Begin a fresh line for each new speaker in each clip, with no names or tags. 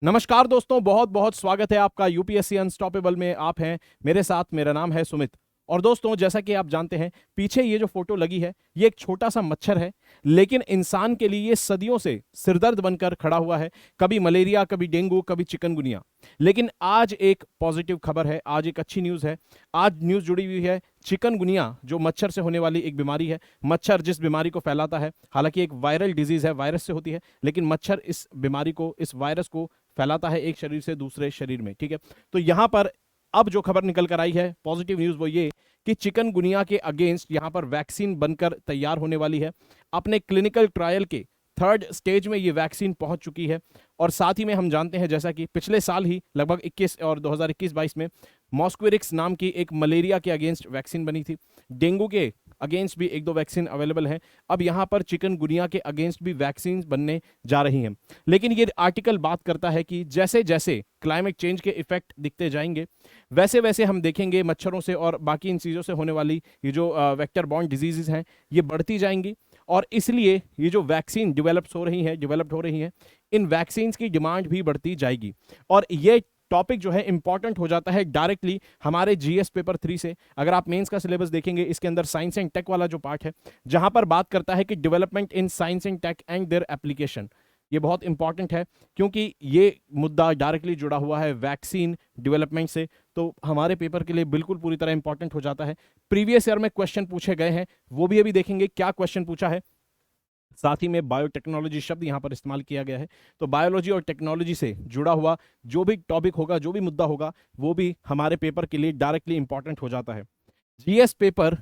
नमस्कार दोस्तों, बहुत बहुत स्वागत है आपका यूपीएससी अनस्टॉपेबल में। आप हैं मेरे साथ, मेरा नाम है सुमित। और दोस्तों, जैसा कि आप जानते हैं, पीछे ये जो फोटो लगी है ये एक छोटा सा मच्छर है, लेकिन इंसान के लिए ये सदियों से सिरदर्द बनकर खड़ा हुआ है। कभी मलेरिया, कभी डेंगू, कभी चिकनगुनिया। लेकिन आज एक पॉजिटिव खबर है, आज एक अच्छी न्यूज़ है। आज न्यूज़ जुड़ी हुई है चिकनगुनिया, जो मच्छर से होने वाली एक बीमारी है। मच्छर जिस बीमारी को फैलाता है, हालांकि एक वायरल डिजीज है, वायरस से होती है, लेकिन मच्छर इस बीमारी को, इस वायरस को फैलाता है एक शरीर से दूसरे शरीर में। ठीक है, तो यहां पर अब जो खबर निकल कर आई है, पॉजिटिव न्यूज, वो ये कि चिकनगुनिया के अगेंस्ट यहां पर वैक्सीन बनकर तैयार होने वाली है। अपने क्लिनिकल ट्रायल के थर्ड स्टेज में ये वैक्सीन पहुंच चुकी है। और साथ ही में हम जानते हैं, जैसा कि पिछले साल ही लगभग 21 और 2021-22 में मॉस्क्विरिक्स नाम की एक मलेरिया के अगेंस्ट वैक्सीन बनी थी। डेंगू के अगेंस्ट भी एक दो वैक्सीन अवेलेबल है। अब यहां पर चिकनगुनिया के अगेंस्ट भी वैक्सीन बनने जा रही हैं। लेकिन ये आर्टिकल बात करता है कि जैसे जैसे क्लाइमेट चेंज के इफेक्ट दिखते जाएंगे, वैसे वैसे हम देखेंगे मच्छरों से और बाकी इन चीज़ों से होने वाली ये जो वेक्टर बॉर्न डिजीजेज हैं, ये बढ़ती जाएंगी। और इसलिए ये जो वैक्सीन डेवलप्ड हो रही हैं, इन वैक्सीन्स की डिमांड भी बढ़ती जाएगी। और ये टॉपिक जो है इंपॉर्टेंट हो जाता है डायरेक्टली हमारे जीएस पेपर 3 से। अगर आप मेंस का सिलेबस देखेंगे, इसके अंदर साइंस एंड टेक वाला जो पार्ट है, जहां पर बात करता है कि development in science and tech and their application, ये बहुत इंपॉर्टेंट है क्योंकि ये मुद्दा डायरेक्टली जुड़ा हुआ है वैक्सीन डेवलपमेंट से। तो हमारे पेपर के लिए बिल्कुल पूरी तरह इंपॉर्टेंट हो जाता है। प्रीवियस ईयर में क्वेश्चन पूछे गए हैं, वो भी अभी देखेंगे क्या क्वेश्चन पूछा है। साथ ही में बायोटेक्नोलॉजी शब्द यहां पर इस्तेमाल किया गया है। तो बायोलॉजी और टेक्नोलॉजी से जुड़ा हुआ जो भी टॉपिक होगा, जो भी मुद्दा होगा, वो भी हमारे पेपर के लिए डायरेक्टली इंपॉर्टेंट हो जाता है। जीएस पेपर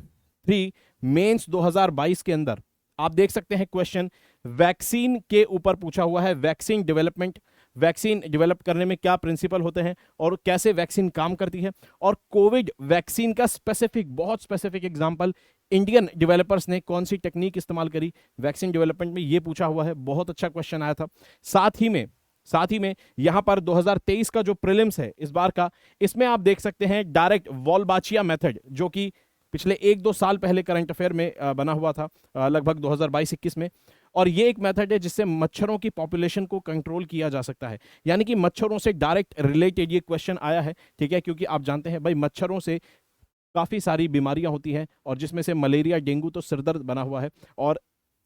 3 मेंस 2022 के अंदर आप देख सकते हैं क्वेश्चन वैक्सीन के ऊपर पूछा हुआ है। वैक्सीन डेवलपमेंट, वैक्सीन डेवलप करने में क्या प्रिंसिपल होते हैं और कैसे वैक्सीन काम करती है। और कोविड वैक्सीन का स्पेसिफिक, बहुत स्पेसिफिक एग्जांपल, इंडियन डेवलपर्स ने कौन सी टेक्निक इस्तेमाल करी वैक्सीन डेवलपमेंट में, ये पूछा हुआ है। बहुत अच्छा क्वेश्चन आया था। साथ ही में यहां पर 2023 का जो प्रीलिम्स है इस बार का, इसमें आप देख सकते हैं डायरेक्ट वॉलबाचिया मेथड, जो कि पिछले 1-2 साल पहले करंट अफेयर में बना हुआ था, लगभग 2022-21 में। और ये एक मेथड है जिससे मच्छरों की पॉपुलेशन को कंट्रोल किया जा सकता है। यानी कि मच्छरों से डायरेक्ट रिलेटेड ये क्वेश्चन आया है। ठीक है, क्योंकि आप जानते हैं भाई, मच्छरों से काफ़ी सारी बीमारियां होती हैं और जिसमें से मलेरिया, डेंगू तो सिरदर्द बना हुआ है। और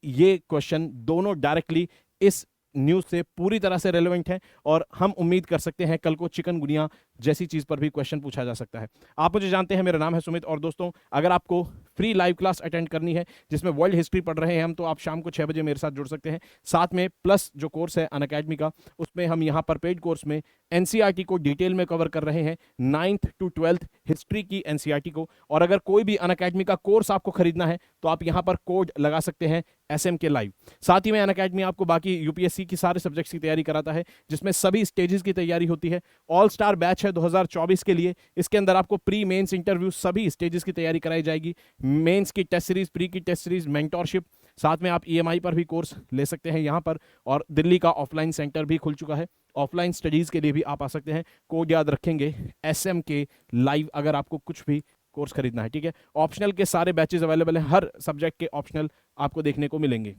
ये क्वेश्चन दोनों डायरेक्टली इस न्यूज़ से पूरी तरह से रेलेवेंट है। और हम उम्मीद कर सकते हैं कल को चिकनगुनिया जैसी चीज़ पर भी क्वेश्चन पूछा जा सकता है। आप मुझे जानते हैं, मेरा नाम है सुमित। और दोस्तों, अगर आपको फ्री लाइव क्लास अटेंड करनी है जिसमें वर्ल्ड हिस्ट्री पढ़ रहे हैं हम, तो आप शाम को 6 बजे मेरे साथ जुड़ सकते हैं। साथ में प्लस जो कोर्स है अनअकैडमी का, उसमें हम यहाँ पर पेड कोर्स में एनसीईआरटी को डिटेल में कवर कर रहे हैं, 9th to 12th हिस्ट्री की एनसीईआरटी को। और अगर कोई भी अनअकैडमी का कोर्स आपको खरीदना है तो आप यहाँ पर कोड लगा सकते हैं SM के लाइव। साथ ही में अनअकैडमी आपको बाकी यूपीएससी की सारे सब्जेक्ट्स की तैयारी कराता है, जिसमें सभी स्टेजेस की तैयारी होती है। ऑल स्टार बैच है 2024 के लिए। इसके अंदर आपको प्री मेंस इंटरव्यू सभी स्टेजेस की तैयारी कराई जाएगी। मेंस की टेस्ट सीरीज, प्री की टेस्ट सीरीज, मेंटोरशिप, साथ में आप EMI पर भी कोर्स ले सकते हैं यहाँ पर। और दिल्ली का ऑफलाइन सेंटर भी खुल चुका है, ऑफलाइन स्टडीज के लिए भी आप आ सकते हैं। कोड याद रखेंगे SM के लाइव, अगर आपको कुछ भी कोर्स खरीदना है। ठीक है, ऑप्शनल के सारे बैचेस अवेलेबल हैं, हर सब्जेक्ट के ऑप्शनल आपको देखने को मिलेंगे।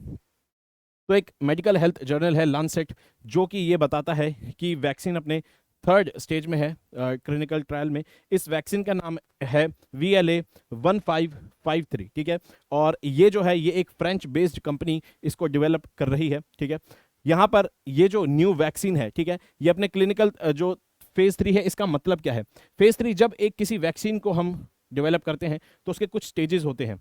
तो एक मेडिकल हेल्थ जर्नल है लांसेट, जो कि ये बताता है कि वैक्सीन अपने थर्ड स्टेज में है क्लिनिकल ट्रायल में। इस वैक्सीन का नाम है VLA1553। ठीक है, और ये जो है, ये एक फ्रेंच बेस्ड कंपनी इसको डेवलप कर रही है। ठीक है, यहाँ पर ये जो न्यू वैक्सीन है, ठीक है, ये अपने क्लिनिकल जो फेज 3 है, इसका मतलब क्या है? फेज 3, जब एक किसी वैक्सीन को हम डेवलप करते हैं तो उसके कुछ स्टेजेस होते हैं।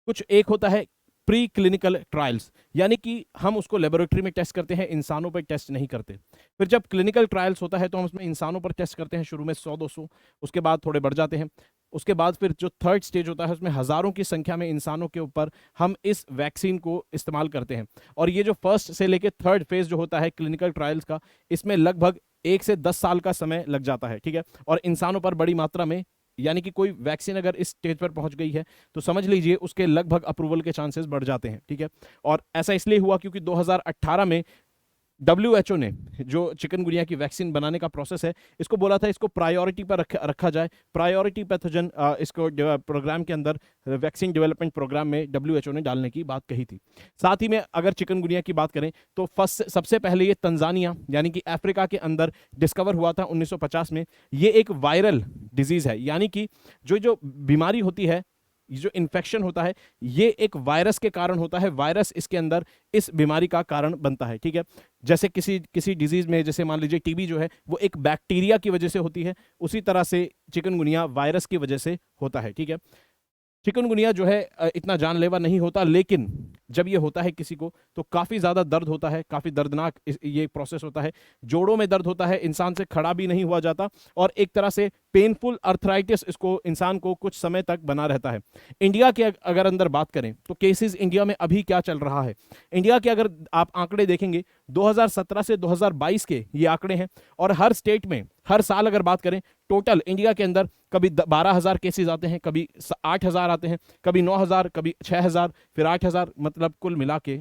कुछ एक होता है प्री क्लिनिकल ट्रायल्स, यानी कि हम उसको लेबोरेटरी में टेस्ट करते हैं, इंसानों पर टेस्ट नहीं करते। फिर जब क्लिनिकल ट्रायल्स होता है तो हम उसमें इंसानों पर टेस्ट करते हैं, शुरू में 100-200, उसके बाद थोड़े बढ़ जाते हैं। उसके बाद फिर जो थर्ड स्टेज होता है, उसमें हज़ारों की संख्या में इंसानों के ऊपर हम इस वैक्सीन को इस्तेमाल करते हैं। और ये जो फर्स्ट से लेकर थर्ड फेज जो होता है क्लिनिकल ट्रायल्स का, इसमें लगभग 1 से 10 साल का समय लग जाता है। ठीक है, और इंसानों पर बड़ी मात्रा में, यानी कि कोई वैक्सीन अगर इस स्टेज पर पहुंच गई है तो समझ लीजिए उसके लगभग अप्रूवल के चांसेस बढ़ जाते हैं। ठीक है, और ऐसा इसलिए हुआ क्योंकि 2018 में WHO ने जो चिकनगुनिया की वैक्सीन बनाने का प्रोसेस है, इसको बोला था इसको प्रायोरिटी पर रखा जाए, प्रायोरिटी पैथोजन इसको प्रोग्राम के अंदर, वैक्सीन डेवलपमेंट प्रोग्राम में WHO ने डालने की बात कही थी। साथ ही में अगर चिकनगुनिया की बात करें तो सबसे पहले ये तंजानिया यानी कि अफ्रीका के अंदर डिस्कवर हुआ था 1950 में। ये एक वायरल डिजीज है, यानी कि जो जो बीमारी होती है, जो इन्फेक्शन होता है, ये एक वायरस के कारण होता है। वायरस इसके अंदर इस बीमारी का कारण बनता है, ठीक है। जैसे किसी किसी डिजीज में, जैसे मान लीजिए टीबी जो है वो एक बैक्टीरिया की वजह से होती है, उसी तरह से चिकनगुनिया वायरस की वजह से होता है, ठीक है। चिकनगुनिया जो है इतना जानलेवा नहीं होता, लेकिन जब ये होता है किसी को तो काफ़ी ज़्यादा दर्द होता है, काफ़ी दर्दनाक ये प्रोसेस होता है। जोड़ों में दर्द होता है, इंसान से खड़ा भी नहीं हुआ जाता, और एक तरह से पेनफुल अर्थराइटिस इसको इंसान को कुछ समय तक बना रहता है। इंडिया के अगर अंदर बात करें तो केसेस इंडिया में अभी क्या चल रहा है, इंडिया के अगर आप आंकड़े देखेंगे 2017 से 2022 के ये आंकड़े हैं, और हर स्टेट में हर साल अगर बात करें, टोटल इंडिया के अंदर कभी 12,000 केसेस आते हैं, कभी 8,000 आते हैं, कभी 9,000, कभी 6,000, फिर 8,000, मतलब कुल मिला के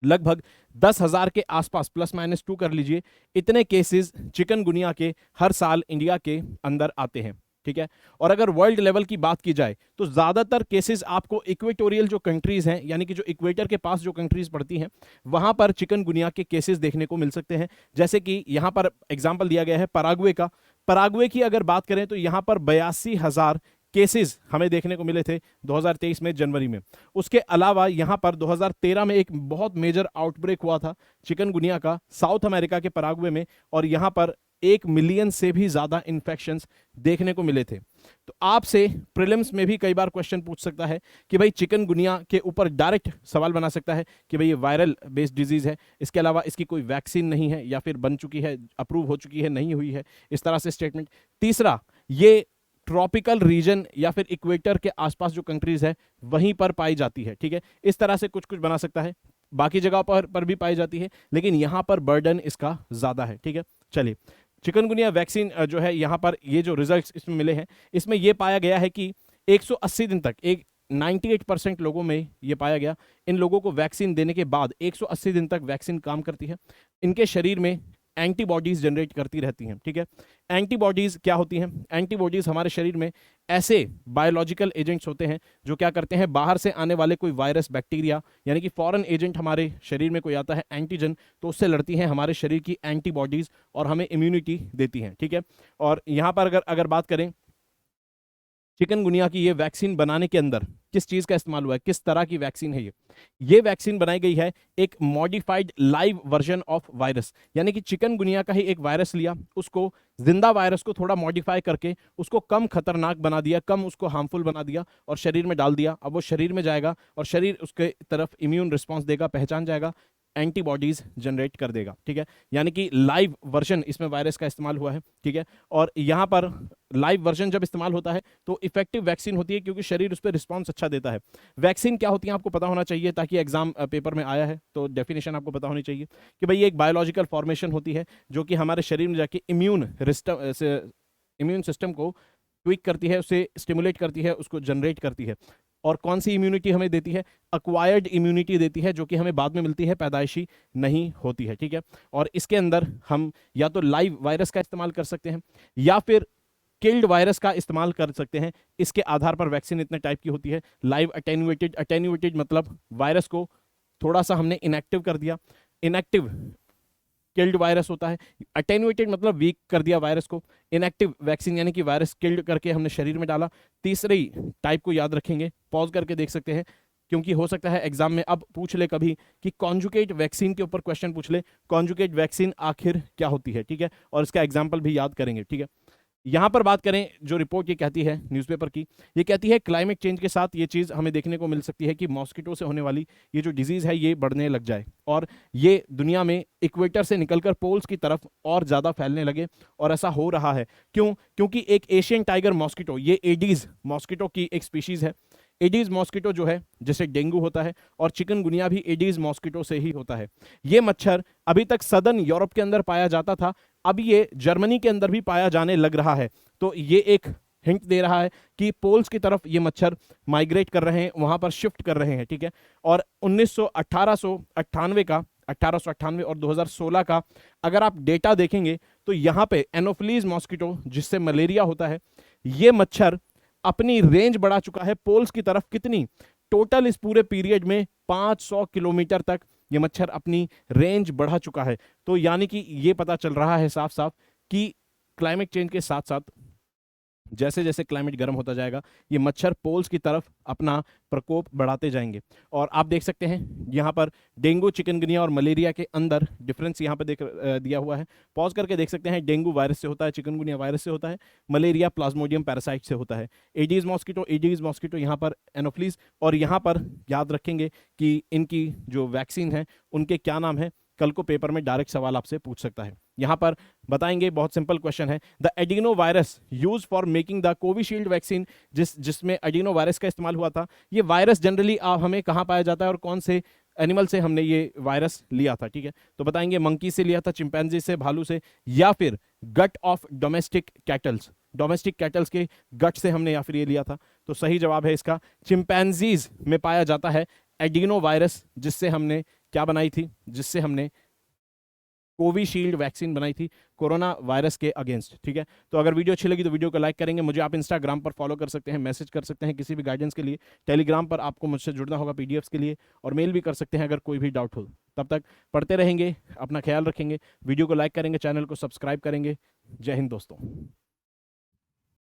लगभग 10,000 के आसपास, प्लस माइनस 2 कर लीजिए, इतने केसेस चिकनगुनिया के हर साल इंडिया के अंदर आते हैं, ठीक है। और अगर वर्ल्ड लेवल की बात की जाए तो ज्यादातर केसेस आपको इक्वेटोरियल जो कंट्रीज हैं, यानी कि जो इक्वेटर के पास जो कंट्रीज पड़ती हैं, वहां पर चिकनगुनिया के केसेस देखने को मिल सकते हैं। जैसे कि यहां पर एग्जांपल दिया गया है पराग्वे का। पराग्वे की अगर बात करें तो यहां पर 82,000 केसेस हमें देखने को मिले थे 2023 में जनवरी में। उसके अलावा यहां पर 2013 में एक बहुत मेजर आउटब्रेक हुआ था चिकनगुनिया का साउथ अमेरिका के पराग्वे में, और यहां पर 1 मिलियन से भी ज्यादा इन्फेक्शंस देखने को मिले थे। तो आपसे प्रीलिम्स में भी कई बार क्वेश्चन पूछ सकता है कि भाई चिकनगुनिया के ऊपर डायरेक्ट सवाल बना सकता है कि भाई ये वायरल बेस्ड डिजीज है, इसके अलावा इसकी कोई वैक्सीन नहीं है, या फिर बन चुकी है, अप्रूव हो चुकी है, नहीं हुई है, इस तरह से स्टेटमेंट। तीसरा, ये ट्रॉपिकल रीजन या फिर इक्वेटर के आसपास जो कंट्रीज है वहीं पर पाई जाती है, ठीक है। इस तरह से कुछ कुछ बना सकता है, बाकी जगह पर भी पाई जाती है, लेकिन यहां पर बर्डन इसका ज्यादा है, ठीक है। चलिए, चिकनगुनिया वैक्सीन जो है, यहां पर ये जो रिजल्ट्स इसमें मिले हैं, इसमें यह पाया गया है कि 180 दिन तक 98% लोगों में यह पाया गया, इन लोगों को वैक्सीन देने के बाद 180 दिन तक वैक्सीन काम करती है, इनके शरीर में एंटीबॉडीज जनरेट करती रहती हैं, ठीक है। एंटीबॉडीज क्या होती हैं? एंटीबॉडीज हमारे शरीर में ऐसे बायोलॉजिकल एजेंट्स होते हैं जो क्या करते हैं, बाहर से आने वाले कोई वायरस, बैक्टीरिया, यानी कि फॉरेन एजेंट हमारे शरीर में कोई आता है, एंटीजन, तो उससे लड़ती हैं हमारे शरीर की एंटीबॉडीज और हमें इम्यूनिटी देती हैं, ठीक है। और यहां पर अगर बात करें चिकनगुनिया की ये वैक्सीन बनाने के अंदर किस चीज का इस्तेमाल हुआ है, किस तरह की वैक्सीन है ये वैक्सीन बनाई गई है एक modified live version of virus, यानी कि चिकनगुनिया का ही एक वायरस लिया, उसको जिंदा वायरस को थोड़ा मॉडिफाई करके उसको कम खतरनाक बना दिया, कम उसको हार्मफुल बना दिया और शरीर में डाल दिया। अब वो शरीर में जाएगा और शरीर उसके तरफ इम्यून रिस्पॉन्स देगा, पहचान जाएगा, एंटीबॉडीज जनरेट कर देगा, ठीक है। यानी कि लाइव वर्जन इसमें वायरस का इस्तेमाल हुआ है, ठीक है। और यहां पर लाइव वर्जन जब इस्तेमाल होता है तो इफेक्टिव वैक्सीन होती है क्योंकि शरीर उस पर रिस्पॉन्स अच्छा देता है। वैक्सीन क्या होती है आपको पता होना चाहिए, ताकि एग्जाम पेपर में आया है तो डेफिनेशन आपको पता होनी चाहिए कि भाई ये एक बायोलॉजिकल फॉर्मेशन होती है जो कि हमारे शरीर में जाके इम्यून सिस्टम को ट्विक करती है, उसे स्टिमुलेट करती है, उसको जनरेट करती है। और कौन सी इम्यूनिटी हमें देती है? एक्वायर्ड इम्यूनिटी देती है, जो कि हमें बाद में मिलती है, पैदाइशी नहीं होती है, ठीक है। और इसके अंदर हम या तो लाइव वायरस का इस्तेमाल कर सकते हैं या फिर किल्ड वायरस का इस्तेमाल कर सकते हैं। इसके आधार पर वैक्सीन इतने टाइप की होती है। लाइव अटेन्यूएटेड मतलब वायरस को थोड़ा सा हमने इनएक्टिव कर दिया, इनएक्टिव किल्ड वायरस होता है। अटेन्यूएटेड मतलब वीक कर दिया वायरस को, इनएक्टिव वैक्सीन यानी कि वायरस किल्ड करके हमने शरीर में डाला। तीसरी टाइप को याद रखेंगे, पॉज करके देख सकते हैं क्योंकि हो सकता है एग्जाम में अब पूछ ले कभी कि कॉन्जुगेट वैक्सीन के ऊपर क्वेश्चन पूछ ले, कॉन्जुगेट वैक्सीन आखिर क्या होती है, ठीक है। और इसका एग्जाम्पल भी याद करेंगे, ठीक है। यहां पर बात करें जो रिपोर्ट ये कहती है न्यूज़पेपर की, ये कहती है क्लाइमेट चेंज के साथ ये चीज़ हमें देखने को मिल सकती है कि मॉस्किटो से होने वाली ये जो डिजीज़ है ये बढ़ने लग जाए और ये दुनिया में इक्वेटर से निकलकर पोल्स की तरफ और ज़्यादा फैलने लगे। और ऐसा हो रहा है क्यों? क्योंकि एक एशियन टाइगर मॉस्किटो, ये एडीज मॉस्किटो की एक स्पीशीज़ है। एडीज मॉस्किटो जो है जिससे डेंगू होता है और चिकनगुनिया भी एडीज मॉस्किटो से ही होता है। ये मच्छर अभी तक सदर्न यूरोप के अंदर पाया जाता था, अब ये जर्मनी के अंदर भी पाया जाने लग रहा है। तो ये एक हिंट दे रहा है कि पोल्स की तरफ ये मच्छर माइग्रेट कर रहे हैं, वहां पर शिफ्ट कर रहे हैं, ठीक है। और 1898 का 1898 और 2016 का अगर आप डेटा देखेंगे तो यहाँ पे एनोफिलीज मॉस्किटो जिससे मलेरिया होता है, ये मच्छर अपनी रेंज बढ़ा चुका है पोल्स की तरफ। कितनी? टोटल इस पूरे पीरियड में 500 किलोमीटर तक ये मच्छर अपनी रेंज बढ़ा चुका है। तो यानी कि ये पता चल रहा है साफ साफ कि क्लाइमेट चेंज के साथ साथ जैसे जैसे क्लाइमेट गर्म होता जाएगा ये मच्छर पोल्स की तरफ अपना प्रकोप बढ़ाते जाएंगे। और आप देख सकते हैं यहाँ पर डेंगू, चिकनगुनिया और मलेरिया के अंदर डिफरेंस यहाँ पे दिया हुआ है। पॉज करके देख सकते हैं, डेंगू वायरस से होता है, चिकनगुनिया वायरस से होता है, मलेरिया प्लाज्मोडियम पैरासाइट से होता है। एडीज मॉस्किटो यहाँ पर एनोफ्लीज। और यहाँ पर याद रखेंगे कि इनकी जो वैक्सीन है उनके क्या नाम है, कल को पेपर में डायरेक्ट सवाल आपसे पूछ सकता है। यहां पर बताएंगे, बहुत सिंपल क्वेश्चन है। The adeno virus use for making the Covishield vaccine, जिसमें एडिनो वायरस का इस्तेमाल हुआ था, ये वायरस जनरली हमें कहां पाया जाता है और कौन से एनिमल से हमने ये वायरस लिया था? ठीक है, तो बताएंगे मंकी से लिया था, चिंपैंजी से, भालू से, या फिर gut of domestic cattles, domestic cattles के गट से हमने या फिर ये लिया था। तो सही जवाब है इसका चिंपैंजीज में पाया जाता है एडिनो वायरस, जिससे हमने क्या बनाई थी, जिससे हमने कोविशील्ड वैक्सीन बनाई थी कोरोना वायरस के अगेंस्ट। ठीक है, तो अगर वीडियो अच्छी लगी तो वीडियो को लाइक करेंगे। मुझे आप इंस्टाग्राम पर फॉलो कर सकते हैं, मैसेज कर सकते हैं किसी भी गाइडेंस के लिए। टेलीग्राम पर आपको मुझसे जुड़ना होगा पीडीएफ्स के लिए, और मेल भी कर सकते हैं अगर कोई भी डाउट हो। तब तक पढ़ते रहेंगे, अपना ख्याल रखेंगे, वीडियो को लाइक करेंगे, चैनल को सब्सक्राइब करेंगे। जय हिंद दोस्तों।